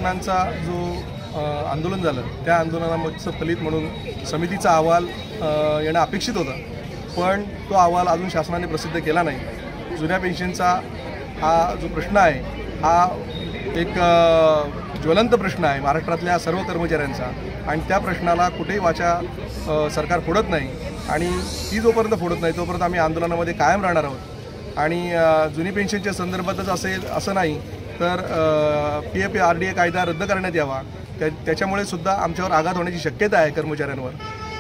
प्रश्नांचा जो आंदोलन झालं त्या आंदोलनाचं फलित म्हणून समितीचा अहवाल येणं अपेक्षित होतं, पण तो अहवाल अजून शासनाने प्रसिद्ध केला नाही। जुन्या पेन्शनचा हा जो प्रश्न आहे हा एक ज्वलंत प्रश्न आहे महाराष्ट्रातल्या सर्व कर्मचाऱ्यांचा आणि त्या प्रश्नाला कुठेही वाचा सरकार फोडत नाही आणि ती जोपर्यंत फोडत नाही तोपर्यंत आम्ही आंदोलनामध्ये कायम राहणार आहोत। आणि जुनी पेन्शनच्या संदर्भातच असेल असं नाही तर PF RDA कायदा रद्द करण्यात यावा, त्याच्यामुळे सुद्धा आमच्यावर आघात होण्याची शक्यता आहे कर्मचाऱ्यांवर।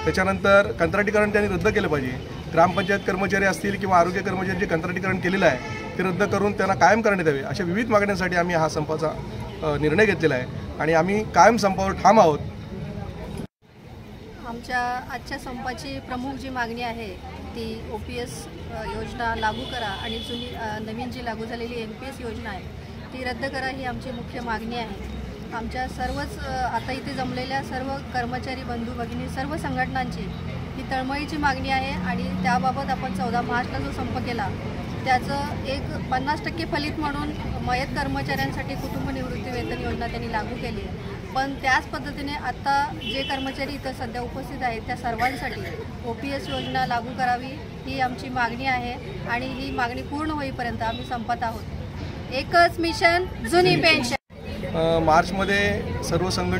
त्याच्यानंतर कंत्राटीकरण त्यांनी रद्द केलं पाहिजे। ग्रामपंचायत कर्मचारी असतील किंवा आरोग्य कर्मचारी जे कंत्राटीकरण केलेलं आहे ते रद्द करून त्यांना कायम करण्यात यावे, अशा विविध मागण्यांसाठी आम्ही हा संपाचा निर्णय घेतलेला आहे आणि आम्ही कायम संपावर ठाम आहोत। आमच्या आजच्या संपाची प्रमुख जी मागणी आहे ती OPS योजना लागू करा आणि जुनी नवीन जी लागू झालेली MPS योजना आहे ती रद्द करा ही आमची मुख्य मागणी आहे। आमच्या सर्वच आता इथे जमलेल्या सर्व कर्मचारी बंधू भगिनी सर्व संघटनांची ही तळमळीची मागणी आहे आणि त्याबाबत आपण 14 मार्चला जो संप केला त्याचं एक 50% फलित म्हणून मयत कर्मचाऱ्यांसाठी कुटुंब निवृत्ती वेतन योजना त्यांनी लागू केली आहे। पण त्याच पद्धतीने आता जे कर्मचारी इथं सध्या उपस्थित आहेत त्या सर्वांसाठी OPS योजना लागू करावी ही आमची मागणी आहे आणि ही मागणी पूर्ण होईपर्यंत आम्ही संपत आहोत। एकच मिशन जुनी पेन्शन। मार्चमध्ये सर्व संघटना